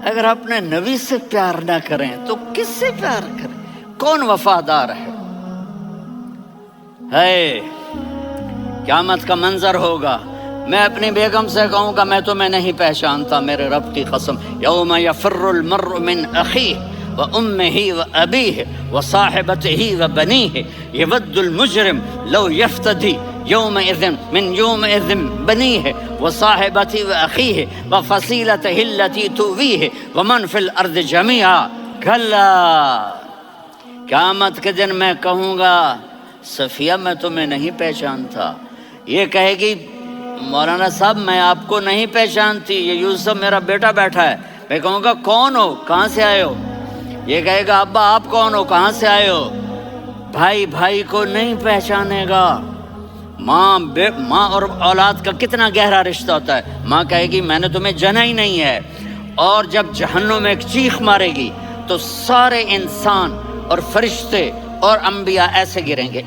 اگر اپنے نبی سے پیار نہ کریں تو کس سے پیار کریں؟ کون وفادار ہے؟ قیامت کا منظر ہوگا، میں اپنی بیگم سے کہوں گا میں تمہیں نہیں پہچانتا، میرے رب کی قسم، یوم یفر المرء من اخیہ وامہ وابیہ وصاحبتہ وبنیہ یود المجرم لو یفتدی یومئذ من یومئذ بنیہ وصاحبتہ واخیہ وفصیلتہ التی تؤویہ ومن فی الارض جمیعا کلا، قیامت کے دن میں کہوں گا صفیہ میں تمہیں نہیں پہچانتا، یہ کہے گی مولانا صاحب میں آپ کو نہیں پہچانتی، یہ یوسف میرا بیٹا بیٹھا ہے، میں کہوں گا کون ہو، کہاں سے آئے ہو؟ یہ کہے گا ابا آپ کون ہو، کہاں سے آئے ہو؟ بھائی بھائی کو نہیں پہچانے گا۔ ماں اور اولاد کا کتنا گہرا رشتہ ہوتا ہے، ماں کہے گی میں نے تمہیں جنا ہی نہیں ہے، اور جب جہنم میں ایک چیخ مارے گی تو سارے انسان اور فرشتے اور انبیاء ایسے گریں گے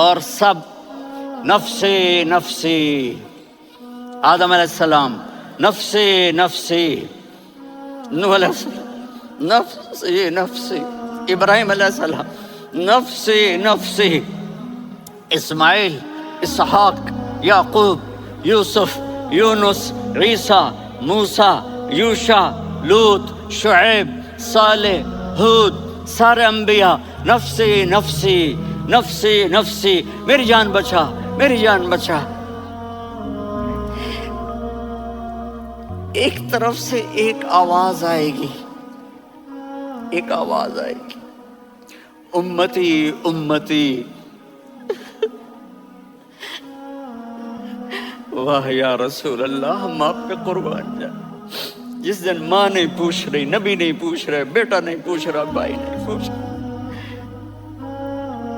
اور سب نفسی نفسی، آدم علیہ السلام نفسی نفسی، نوح علیہ السلام نفسی نفسی، ابراہیم علیہ السلام نفسی نفسی، اسماعیل، اسحاق، یعقوب، یوسف، یونس، عیسیٰ، موسیٰ، یوشع، لوط، شعیب، صالح، ہود، سارے انبیاء نفسی نفسی نفسی نفسی، میری جان بچا میری جان بچا۔ ایک طرف سے ایک آواز آئے گی، ایک آواز آئے گی، امتی امتی، واہ یا رسول اللہ، ہم آپ پہ قربان جائیں۔ جس دن ماں نہیں پوچھ رہی، نبی نہیں پوچھ رہے، بیٹا نہیں پوچھ رہا، بھائی نہیں پوچھ رہا،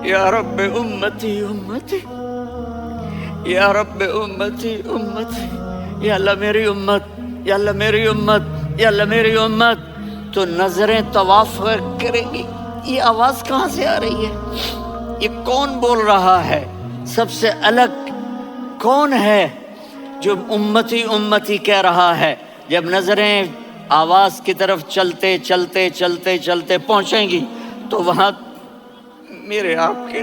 یا رب امتی امتی، یا رب امتی امتی، یا اللہ میری امت، یا اللہ میری امت، یا اللہ میری امت، تو نظریں طواف کریں گی، یہ آواز کہاں سے آ رہی ہے؟ یہ کون بول رہا ہے؟ سب سے الگ کون ہے جو امتی امتی کہہ رہا ہے؟ جب نظریں آواز کی طرف چلتے چلتے چلتے چلتے پہنچیں گی تو وہاں میرے آپ کے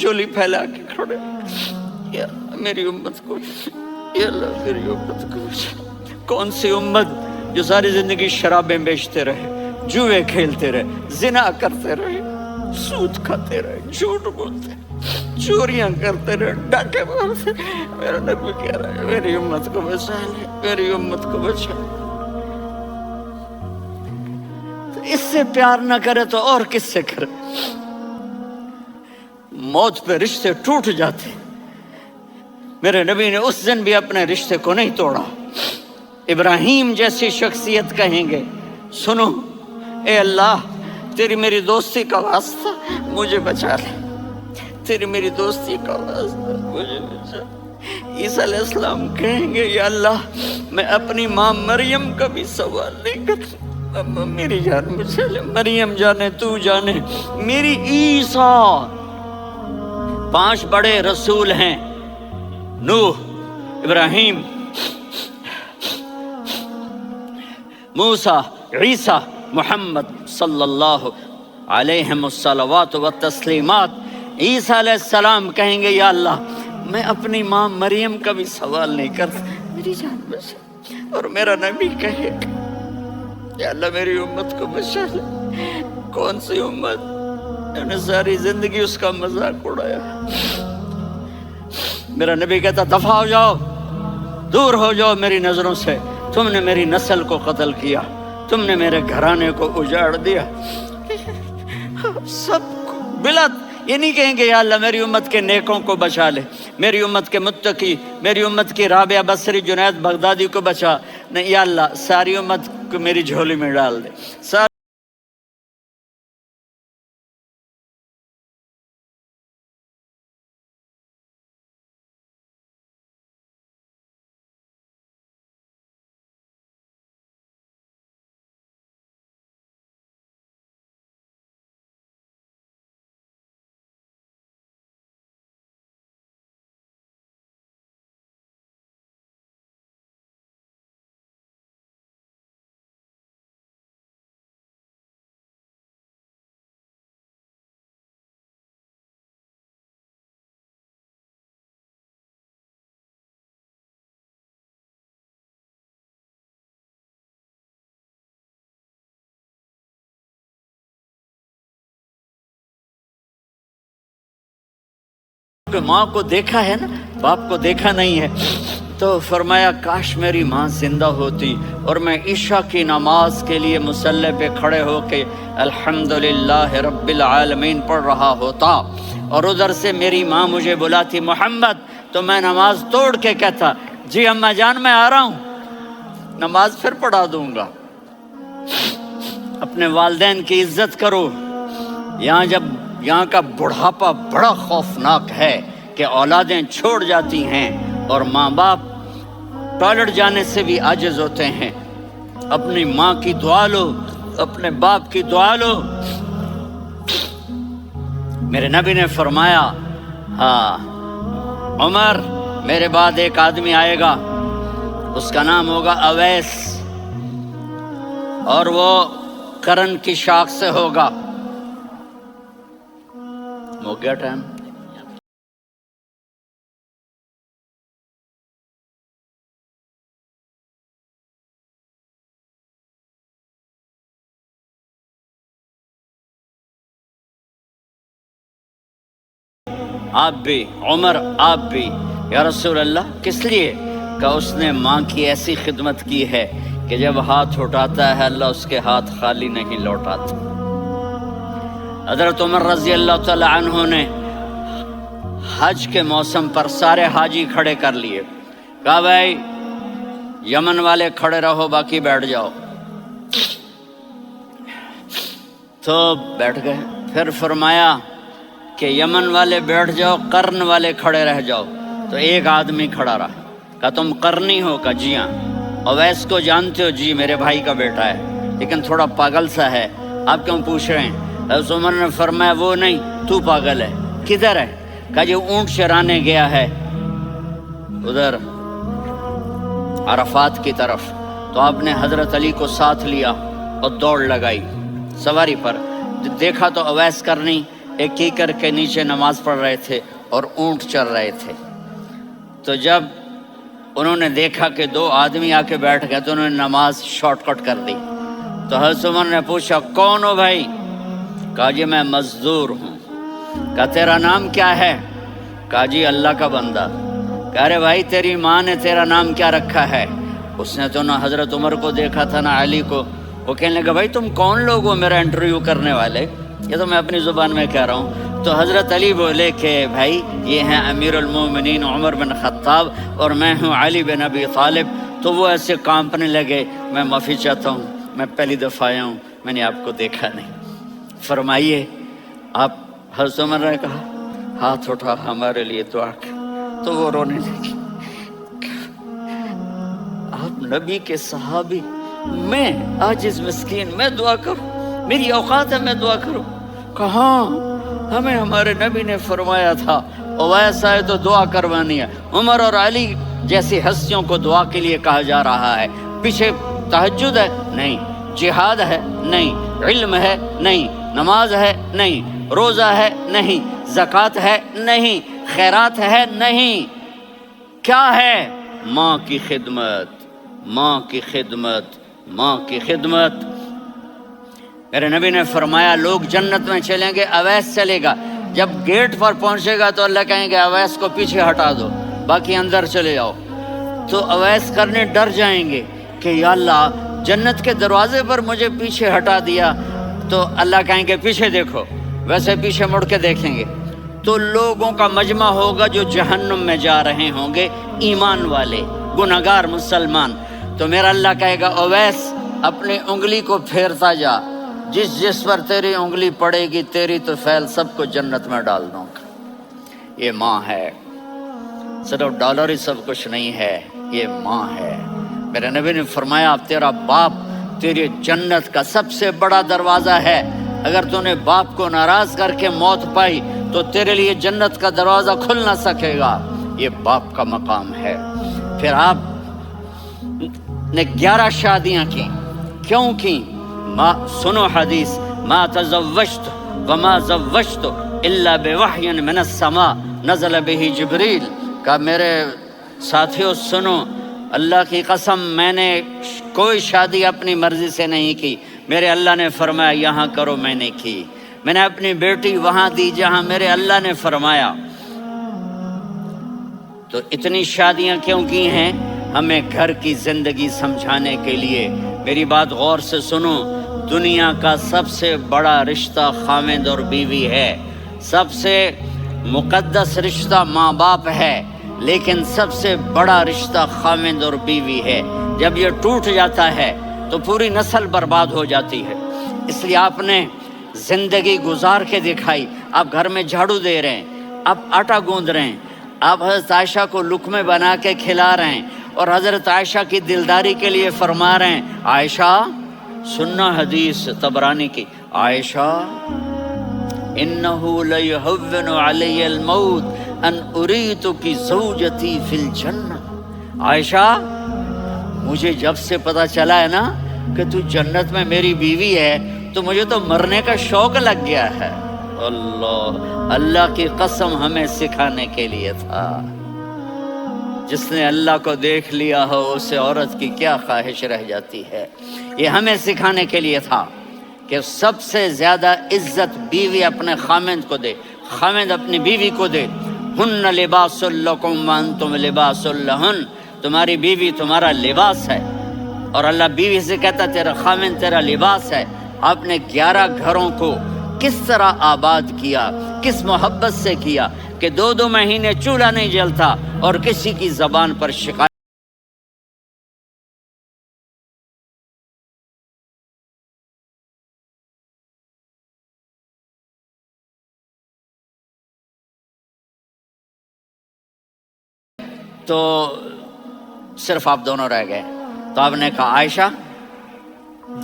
جولی پھیلا کے کھڑے، یا میری امت کو، یا اللہ میری امت کو۔ کون سی امت جو ساری زندگی شرابیں بیچتے رہے، جوئے کھیلتے رہے، زنا کرتے رہے، سود کھاتے رہے، جھوٹ بولتے رہے، چوریاں کرتے رہے، ڈاکے مارتے رہے؟ میرا نبی کہہ رہا ہے میری امت کو بچا لے، میری امت کو بچا لے۔ اس سے پیار نہ کرے تو اور کس سے کرے؟ موت پہ رشتے ٹوٹ جاتے، میرے نبی نے اس دن بھی اپنے رشتے کو نہیں توڑا۔ ابراہیم جیسی شخصیت کہیں گے سنو اے اللہ تیری میری دوستی کا واسطہ مجھے بچا لے، تیری میری دوستی کا واسطہ مجھے بچا لے۔ عیسیٰ علیہ السلام کہیں گے یا اللہ میں اپنی ماں مریم کا بھی سوال نہیں کرتا، میری جان بچا لے، مریم جانے تو جانے میری عیسیٰ۔ 5 بڑے رسول ہیں، نوح، ابراہیم، موسیٰ، عیسیٰ، محمد صلی اللہ علیہ الصلوات والتسلیمات۔ عیسیٰ علیہ السلام کہیں گے یا اللہ میں اپنی ماں مریم کا بھی سوال نہیں کرتا، میری جان بچا۔ اور میرا نبی کہے گا یا اللہ میری امت کو بچا لے۔ کون سی امت؟ میں نے ساری زندگی اس کا مذاق اڑایا۔ میرا نبی کہتا دفع ہو جاؤ، دور ہو جاؤ میری نظروں سے، تم نے میری نسل کو قتل کیا، تم نے میرے گھرانے کو اجاڑ دیا۔ سب کو بلا یہ نہیں کہیں گے یا اللہ میری امت کے نیکوں کو بچا لے، میری امت کے متقی، میری امت کی رابعہ بصری، جنید بغدادی کو بچا، نہیں یا اللہ ساری امت کو میری جھولی میں ڈال دے۔ کہ ماں کو دیکھا ہے نا، باپ کو دیکھا نہیں ہے. تو فرمایا کاش میری ماں زندہ ہوتی اور میں عشاء کی نماز کے لیے مصلی پہ کھڑے ہو کے الحمدللہ رب العالمین پڑھ رہا ہوتا، اور ادھر سے میری ماں مجھے بلاتی محمد، تو میں نماز توڑ کے کہتا جی اماں جان میں آ رہا ہوں، نماز پھر پڑھا دوں گا. اپنے والدین کی عزت کرو. یہاں کا بڑھاپا بڑا خوفناک ہے کہ اولادیں چھوڑ جاتی ہیں اور ماں باپ ٹوائلٹ جانے سے بھی عاجز ہوتے ہیں. اپنی ماں کی دعا لو، اپنے باپ کی دعا لو. میرے نبی نے فرمایا ہاں عمر میرے بعد ایک آدمی آئے گا، اس کا نام ہوگا اویس، اور وہ کرن کی شاخ سے ہوگا. ہو گیا ٹائم. آپ بھی عمر، آپ بھی یا رسول اللہ، کس لیے؟ کہ اس نے ماں کی ایسی خدمت کی ہے کہ جب ہاتھ اٹھاتا ہے اللہ اس کے ہاتھ خالی نہیں لوٹاتا. حضرت عمر رضی اللہ تعالی عنہ نے حج کے موسم پر سارے حاجی کھڑے کر لیے، کہا بھائی یمن والے کھڑے رہو باقی بیٹھ جاؤ. تو بیٹھ گئے. پھر فرمایا کہ یمن والے بیٹھ جاؤ، قرن والے کھڑے رہ جاؤ. تو ایک آدمی کھڑا رہا. کہا تم قرنی ہو؟ کہا جی ہاں. اویس کو جانتے ہو؟ جی میرے بھائی کا بیٹا ہے لیکن تھوڑا پاگل سا ہے، آپ کیوں پوچھ رہے ہیں؟ حضرت عمر نے فرمایا وہ نہیں، تو پاگل ہے. کدھر ہے؟ کہا جی اونٹ چرانے گیا ہے ادھر عرفات کی طرف. تو آپ نے حضرت علی کو ساتھ لیا اور دوڑ لگائی سواری پر. دیکھا تو اویس کرنی ایک کیکر کے نیچے نماز پڑھ رہے تھے اور اونٹ چر رہے تھے. تو جب انہوں نے دیکھا کہ دو آدمی آ کے بیٹھ گئے تو انہوں نے نماز شارٹ کٹ کر دی. تو حضرت عمر نے پوچھا کون ہو بھائی؟ کہا جی میں مزدور ہوں. کہا تیرا نام کیا ہے؟ کہا جی اللہ کا بندہ. کہہ رہے بھائی تیری ماں نے تیرا نام کیا رکھا ہے؟ اس نے تو نہ حضرت عمر کو دیکھا تھا نہ علی کو. وہ کہنے لگا بھائی تم کون لوگ ہو میرا انٹرویو کرنے والے؟ یہ تو میں اپنی زبان میں کہہ رہا ہوں. تو حضرت علی بولے کہ بھائی یہ ہیں امیر المومنین عمر بن خطاب اور میں ہوں علی بن ابی طالب. تو وہ ایسے کانپنے لگے. میں معافی چاہتا ہوں، میں پہلی دفعہ آیا ہوں، میں نے آپ کو دیکھا نہیں. فرمائیے آپ. حضرت عمر نے کہا ہاتھ اٹھا ہمارے لیے دعا کر. تو وہ رونے لگی. آپ نبی کے صحابی، میں عاجز مسکین، میں دعا کروں؟ میری اوقات ہے میں دعا کروں؟ کہاں ہمیں ہمارے نبی نے فرمایا تھا اویس آئے تو دعا کروانی ہے. عمر اور علی جیسی ہستیوں کو دعا کے لیے کہا جا رہا ہے. پیچھے تہجد ہے؟ نہیں. جہاد ہے؟ نہیں. علم ہے؟ نہیں. نماز ہے؟ نہیں. روزہ ہے؟ نہیں. زکوٰۃ ہے؟ نہیں. خیرات ہے؟ نہیں. کیا ہے؟ ماں کی خدمت، ماں کی خدمت، ماں کی خدمت. میرے نبی نے فرمایا لوگ جنت میں چلیں گے، اویس چلے گا. جب گیٹ پر پہنچے گا تو اللہ کہیں گے اویس کو پیچھے ہٹا دو، باقی اندر چلے جاؤ. تو اویس کرنے ڈر جائیں گے کہ یا اللہ جنت کے دروازے پر مجھے پیچھے ہٹا دیا. تو اللہ کہیں گے پیچھے دیکھو، ویسے پیچھے مڑ کے دیکھیں گے تو لوگوں کا مجمع ہوگا جو جہنم میں جا رہے ہوں گے، ایمان والے، گنہگار مسلمان. تو میرا اللہ کہے گا اویس اپنی انگلی کو پھیرتا جا، جس جس پر تیری انگلی پڑے گی تیری تو فیل سب کو جنت میں ڈال دوں گا. یہ ماں ہے، صرف ڈالر ہی سب کچھ نہیں ہے، یہ ماں ہے. میرے نبی نے فرمایا تیرا باپ تیری جنت کا سب سے بڑا دروازہ ہے. اگر تو نے باپ کو ناراض کر کے موت پائی تو تیرے لیے جنت کا دروازہ کھل نہ سکے گا. یہ باپ کا مقام ہے. پھر آپ نے 11 شادیاں کی. کیوں کی؟ سنو حدیث، ما تزوجت وما زوجت الا بوحی من السماء نزل به جبریل. کہا میرے ساتھیوں سنو، اللہ کی قسم میں نے کوئی شادی اپنی مرضی سے نہیں کی. میرے اللہ نے فرمایا یہاں کرو، میں نے کی. میں نے اپنی بیٹی وہاں دی جہاں میرے اللہ نے فرمایا. تو اتنی شادیاں کیوں کی ہیں؟ ہمیں گھر کی زندگی سمجھانے کے لیے۔ میری بات غور سے سنو، دنیا کا سب سے بڑا رشتہ خاوند اور بیوی ہے، سب سے مقدس رشتہ ماں باپ ہے، لیکن سب سے بڑا رشتہ خاوند اور بیوی ہے۔ جب یہ ٹوٹ جاتا ہے تو پوری نسل برباد ہو جاتی ہے۔ اس لیے آپ نے زندگی گزار کے دکھائی۔ آپ گھر میں جھاڑو دے رہے ہیں، آپ آٹا گوندھ رہے ہیں، آپ حضرت عائشہ کو لقمے بنا کے کھلا رہے ہیں، اور حضرت عائشہ کی دلداری کے لیے فرما رہے ہیں، عائشہ سننا حدیث طبرانی کی، عائشہ انہو لیہون علی الموت ان اریتکی زوجتی فی الجنہ۔ عائشہ مجھے جب سے پتا چلا ہے نا کہ تو جنت میں میری بیوی ہے تو مجھے تو مرنے کا شوق لگ گیا ہے۔ اللہ کی قسم ہمیں سکھانے کے لیے تھا۔ جس نے اللہ کو دیکھ لیا ہو اسے عورت کی کیا خواہش رہ جاتی ہے۔ یہ ہمیں سکھانے کے لیے تھا کہ سب سے زیادہ عزت بیوی اپنے خاوند کو دے، خاوند اپنی بیوی کو دے۔ ہن لباس لکم وانتم لباس لہن، تمہاری بیوی تمہارا لباس ہے، اور اللہ بیوی سے کہتا تیرا خاوند تیرا لباس ہے۔ آپ نے 11 گھروں کو کس طرح آباد کیا، کس محبت سے کیا کہ 2 مہینے چولہا نہیں جلتا اور کسی کی زبان پر شکایت تو صرف آپ دونوں رہ گئے۔ تو آپ نے کہا عائشہ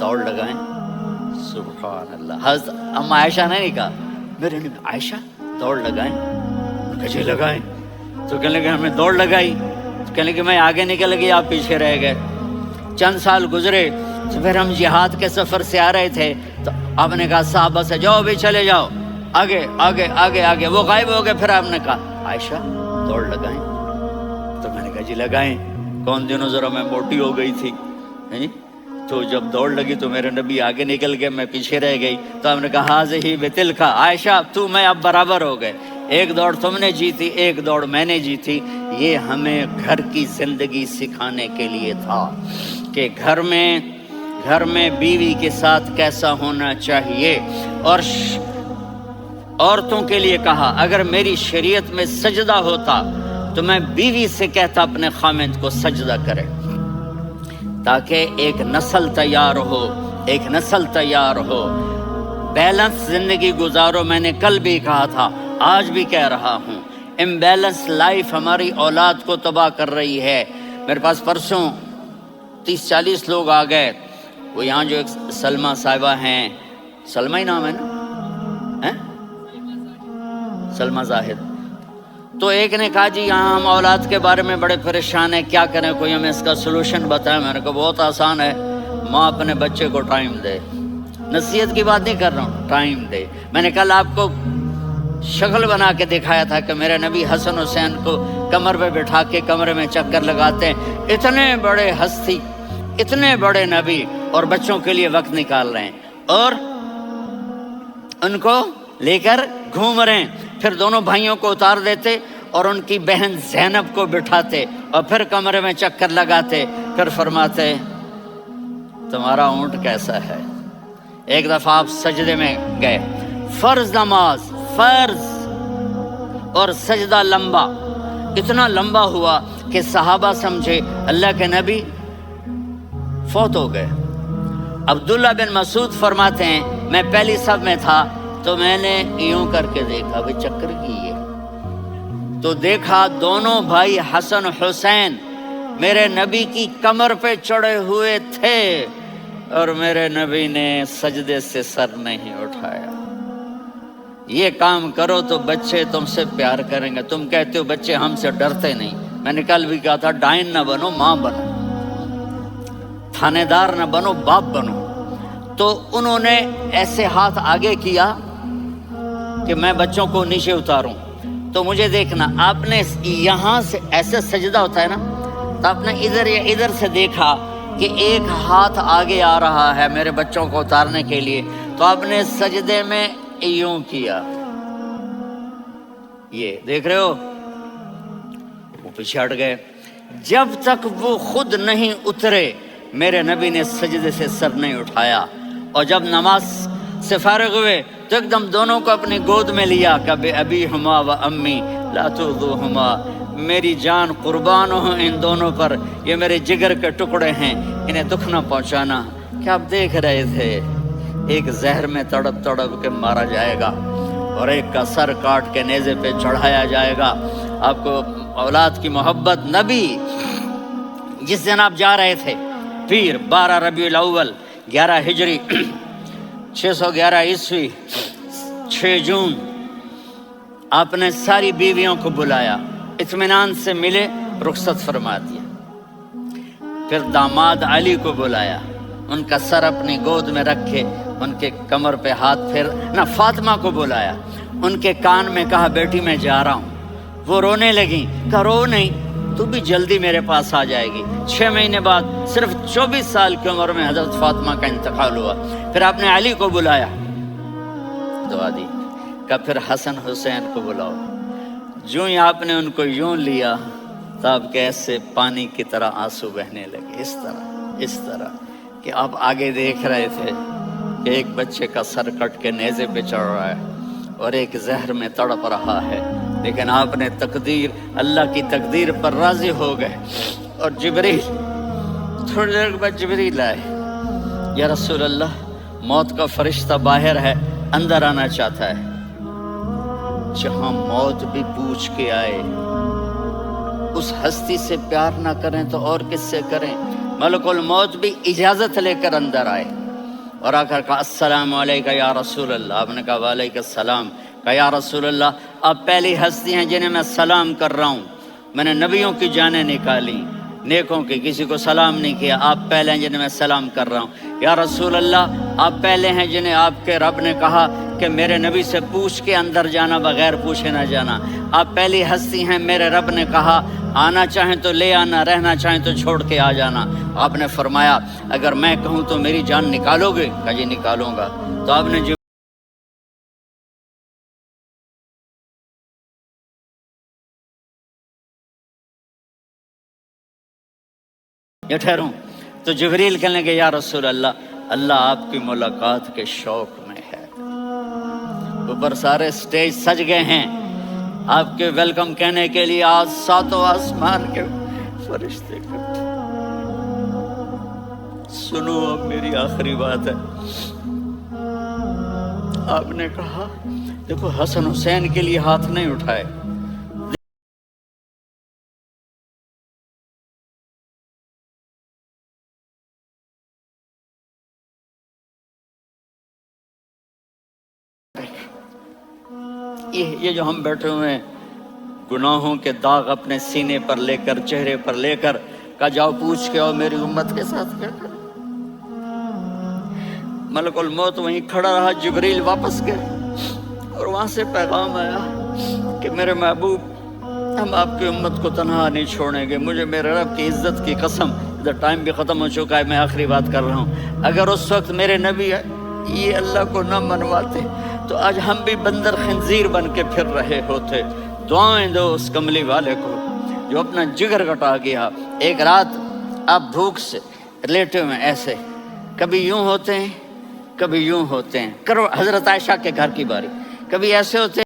دوڑ لگائیں۔ سبحان اللہ، حضرت اما عائشہ نے نہیں کہا، میرے نے عائشہ دوڑ لگائیں، کجے لگائیں؟ تو کہنے لگے ہمیں دوڑ لگائی، تو کہنے لگے میں آگے نکل گئی، آپ پیچھے رہ گئے۔ چند سال گزرے تو پھر ہم جہاد کے سفر سے آ رہے تھے، تو آپ نے کہا صحابہ سے جاؤ بھی چلے جاؤ، آگے آگے آگے آگے، وہ غائب ہو گئے۔ پھر آپ نے کہا عائشہ دوڑ لگائیں، تو میں نے کہا جی لگائیں۔ کون دنوں ذرا میں موٹی ہو گئی تھی، تو جب دوڑ لگی تو میرے نبی آگے نکل گئے، میں پیچھے رہ گئی۔ تو ہم نے کہا ہاذہ بتلکا، عائشہ تو میں اب برابر ہو گئے، ایک دوڑ تم نے جیتی، ایک دوڑ میں نے جیتی۔ یہ ہمیں گھر کی زندگی سکھانے کے لیے تھا کہ گھر میں بیوی کے ساتھ کیسا ہونا چاہیے۔ اور عورتوں کے لیے کہا اگر میری شریعت میں سجدہ ہوتا تو میں بیوی سے کہتا اپنے خاوند کو سجدہ کرے، تاکہ ایک نسل تیار ہو، ایک نسل تیار ہو۔ بیلنس زندگی گزارو، میں نے کل بھی کہا تھا، آج بھی کہہ رہا ہوں، امبیلنس لائف ہماری اولاد کو تباہ کر رہی ہے۔ میرے پاس پرسوں 30-40 لوگ آ گئے، وہ یہاں جو ایک سلمہ صاحبہ ہیں، سلمہ ہی نام ہے نا، سلمہ زاہد، تو ایک نے کہا جی یہاں ہم اولاد کے بارے میں بڑے پریشان ہیں، کیا کریں، کوئی ہمیں اس کا سلوشن بتائیں۔ میں نے کہا بہت آسان ہے، ماں اپنے بچے کو ٹائم دے، نصیحت کی بات نہیں کر رہا ہوں، ٹائم دے۔ میں نے کل آپ کو شکل بنا کے دکھایا تھا کہ میرے نبی حسن حسین کو کمر پہ بٹھا کے کمرے میں چکر لگاتے ہیں، اتنے بڑے ہستی، اتنے بڑے نبی، اور بچوں کے لیے وقت نکال رہے ہیں اور ان کو لے کر گھوم رہے ہیں۔ پھر دونوں بھائیوں کو اتار دیتے اور ان کی بہن زینب کو بٹھاتے اور پھر کمرے میں چکر لگاتے، پھر فرماتے تمہارا اونٹ کیسا ہے۔ ایک دفعہ آپ سجدے میں گئے، فرض نماز، فرض، اور سجدہ لمبا، اتنا لمبا ہوا کہ صحابہ سمجھے اللہ کے نبی فوت ہو گئے۔ عبداللہ بن مسعود فرماتے ہیں میں پہلی صف میں تھا تو میں نے یوں کر کے دیکھا، بھئی چکر کی ہے، تو دیکھا دونوں بھائی حسن حسین میرے نبی کی کمر پہ چڑھے ہوئے تھے اور میرے نبی نے سجدے سے سر نہیں اٹھایا۔ یہ کام کرو تو بچے تم سے پیار کریں گے۔ تم کہتے ہو بچے ہم سے ڈرتے نہیں، میں نے کل بھی کہا تھا ڈائن نہ بنو، ماں بنو، تھانے دار نہ بنو، باپ بنو۔ تو انہوں نے ایسے ہاتھ آگے کیا کہ میں بچوں کو نیچے اتاروں، تو مجھے دیکھنا، آپ نے یہاں سے ایسے سجدہ ہوتا ہے نا، تو آپ نے ادھر یا ادھر سے دیکھا کہ ایک ہاتھ آگے آ رہا ہے میرے بچوں کو اتارنے کے لیے، تو آپ نے سجدے میں یوں کیا، یہ دیکھ رہے ہو، پیچھے ہٹ گئے. جب تک وہ خود نہیں اترے میرے نبی نے سجدے سے سر نہیں اٹھایا. اور جب نماز سے فارغ ہوئے تو ایک دم دونوں کو اپنی گود میں لیا کہ ابی ہما و امی لا تؤذوہما، میری جان قربان ہو ان دونوں پر، یہ میرے جگر کے ٹکڑے ہیں، انہیں دکھ نہ پہنچانا. کیا آپ دیکھ رہے تھے ایک زہر میں تڑپ تڑپ کے مارا جائے گا اور ایک کا سر کاٹ کے نیزے پہ چڑھایا جائے گا. آپ کو اولاد کی محبت. نبی جس دن آپ جا رہے تھے پیر 12 ربیع الاول 11 ہجری 611 عیسوی 6 جون، آپ نے ساری بیویوں کو بلایا، اطمینان سے ملے، رخصت فرما دیا. پھر داماد علی کو بلایا، ان کا سر اپنی گود میں رکھے ان کے کمر پہ ہاتھ پھیر نہ. فاطمہ کو بلایا، ان کے کان میں کہا بیٹی میں جا رہا ہوں. وہ رونے لگیں، کہا رو نہیں، تو بھی جلدی میرے پاس آ جائے گی. 6 مہینے بعد صرف 24 سال کی عمر میں حضرت فاطمہ کا انتقال ہوا. پھر آپ نے علی کو بلایا، دعا دی، کہ پھر حسن حسین کو بلاؤ. جو ہی آپ نے ان کو یوں لیا تو آپ کے ایسے پانی کی طرح آنسو بہنے لگے. اس طرح کہ آپ آگے دیکھ رہے تھے کہ ایک بچے کا سر کٹ کے نیزے پہ چڑھ رہا ہے اور ایک زہر میں تڑپ رہا ہے، لیکن آپ نے تقدیر، اللہ کی تقدیر پر راضی ہو گئے. اور جبریل تھوڑی دیر کے بعد جبریل آئے، یا رسول اللہ موت کا فرشتہ باہر ہے، اندر آنا چاہتا ہے. جہاں موت بھی پوچھ کے آئے، اس ہستی سے پیار نہ کریں تو اور کس سے کریں. ملک الموت بھی اجازت لے کر اندر آئے اور آ کر کہا السلام علیکہ یا رسول اللہ. آپ نے کہا وعلیکم السلام. کہا یا رسول اللہ آپ پہلی ہستی ہیں جنہیں میں سلام کر رہا ہوں. میں نے نبیوں کی جانیں نکالی، نیکوں کی، کسی کو سلام نہیں کیا، آپ پہلے ہیں جنہیں میں سلام کر رہا ہوں. یا رسول اللہ آپ پہلے ہیں جنہیں آپ کے رب نے کہا کہ میرے نبی سے پوچھ کے اندر جانا، بغیر پوچھے نہ جانا. آپ پہلی ہستی ہیں، میرے رب نے کہا آنا چاہیں تو لے آنا، رہنا چاہیں تو چھوڑ کے آ جانا. آپ نے فرمایا اگر میں کہوں تو میری جان نکالو گے؟ کہا جی نکالوں گا. تو آپ نے جو یہ ٹھہروں تو جبریل کہنے لگے یا رسول اللہ، اللہ آپ کی ملاقات کے شوق میں ہے. اوپر سارے سٹیج سج گئے ہیں آپ کے ویلکم کہنے کے لیے. آج 7 آسمان کے فرشتے اکٹھے. سنو اب میری آخری بات ہے. آپ نے کہا دیکھو حسن حسین کے لیے ہاتھ نہیں اٹھائے، یہ جو ہم بیٹھے ہوئے ہیں گناہوں کے داغ اپنے سینے پر لے کر، چہرے پر لے کر، کہا جاؤ پوچھ کے آؤ میری امت کے ساتھ کیا کریں. ملک الموت وہیں کھڑا رہا. جبریل واپس گئے اور وہاں سے پیغام آیا کہ میرے محبوب ہم آپ کی امت کو تنہا نہیں چھوڑیں گے. مجھے میرے رب کی عزت کی قسم، ادھر ٹائم بھی ختم ہو چکا ہے، میں آخری بات کر رہا ہوں، اگر اس وقت میرے نبی یہ اللہ کو نہ منواتے تو آج ہم بھی بندر خنزیر بن کے پھر رہے ہوتے. دعائیں دو اس کملی والے کو جو اپنا جگر کٹا گیا. ایک رات آپ بھوک سے لیٹے ہوئے ایسے، کبھی یوں ہوتے ہیں کبھی یوں ہوتے ہیں. کرو حضرت عائشہ کے گھر کی باری، کبھی ایسے ہوتے ہیں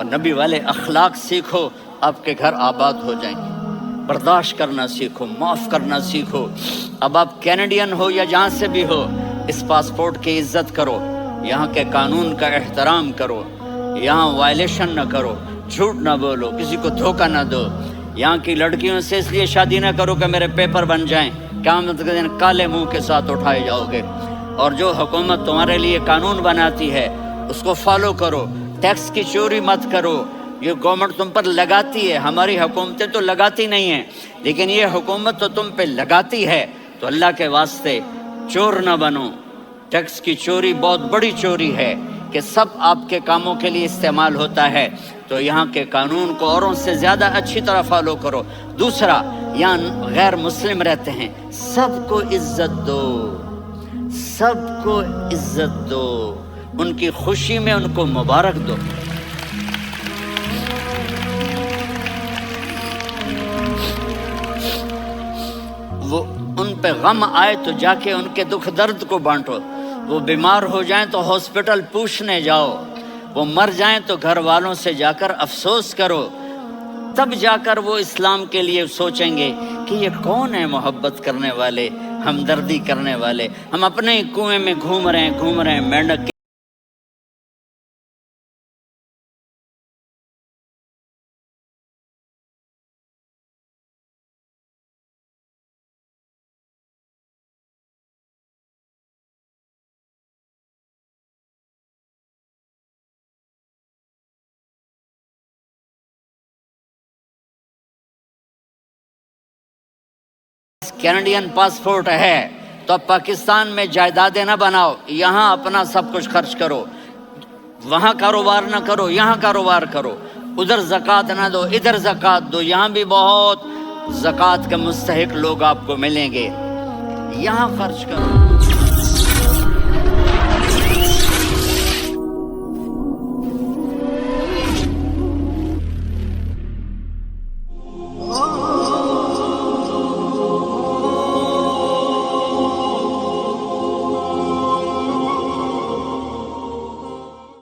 اور نبی والے اخلاق سیکھو، آپ کے گھر آباد ہو جائیں گے۔ برداشت کرنا سیکھو، معاف کرنا سیکھو۔ اب آپ کینیڈین ہو یا جہاں سے بھی ہو، اس پاسپورٹ کی عزت کرو، یہاں کے قانون کا احترام کرو، یہاں وائلیشن نہ کرو، جھوٹ نہ بولو، کسی کو دھوکہ نہ دو۔ یہاں کی لڑکیوں سے اس لیے شادی نہ کرو کہ میرے پیپر بن جائیں، قیامت کے دن کالے منہ کے ساتھ اٹھائے جاؤ گے۔ اور جو حکومت تمہارے لیے قانون بناتی ہے اس کو فالو کرو، ٹیکس کی چوری مت کرو۔ یہ گورنمنٹ تم پر لگاتی ہے، ہماری حکومتیں تو لگاتی نہیں ہیں، لیکن یہ حکومت تو تم پہ لگاتی ہے، تو اللہ کے واسطے چور نہ بنو۔ ٹیکس کی چوری بہت بڑی چوری ہے کہ سب آپ کے کاموں کے لیے استعمال ہوتا ہے، تو یہاں کے قانون کو اوروں سے زیادہ اچھی طرح فالو کرو۔ دوسرا، یہاں غیر مسلم رہتے ہیں، سب کو عزت دو، سب کو عزت دو، ان کی خوشی میں ان کو مبارک دو۔ وہ ان پہ غم آئے تو جا کے ان کے دکھ درد کو بانٹو، وہ بیمار ہو جائیں تو ہاسپٹل پوچھنے جاؤ، وہ مر جائیں تو گھر والوں سے جا کر افسوس کرو، تب جا کر وہ اسلام کے لیے سوچیں گے کہ یہ کون ہے محبت کرنے والے، ہمدردی کرنے والے۔ ہم اپنے ہی کنویں میں گھوم رہے ہیں مینڈک کے کینیڈین پاسپورٹ ہے تو اب پاکستان میں جائیدادیں نہ بناؤ، یہاں اپنا سب کچھ خرچ کرو، وہاں کاروبار نہ کرو، یہاں کاروبار کرو، ادھر زکوٰۃ نہ دو، ادھر زکوٰۃ دو، یہاں بھی بہت زکوٰۃ کے مستحق لوگ آپ کو ملیں گے، یہاں خرچ کرو۔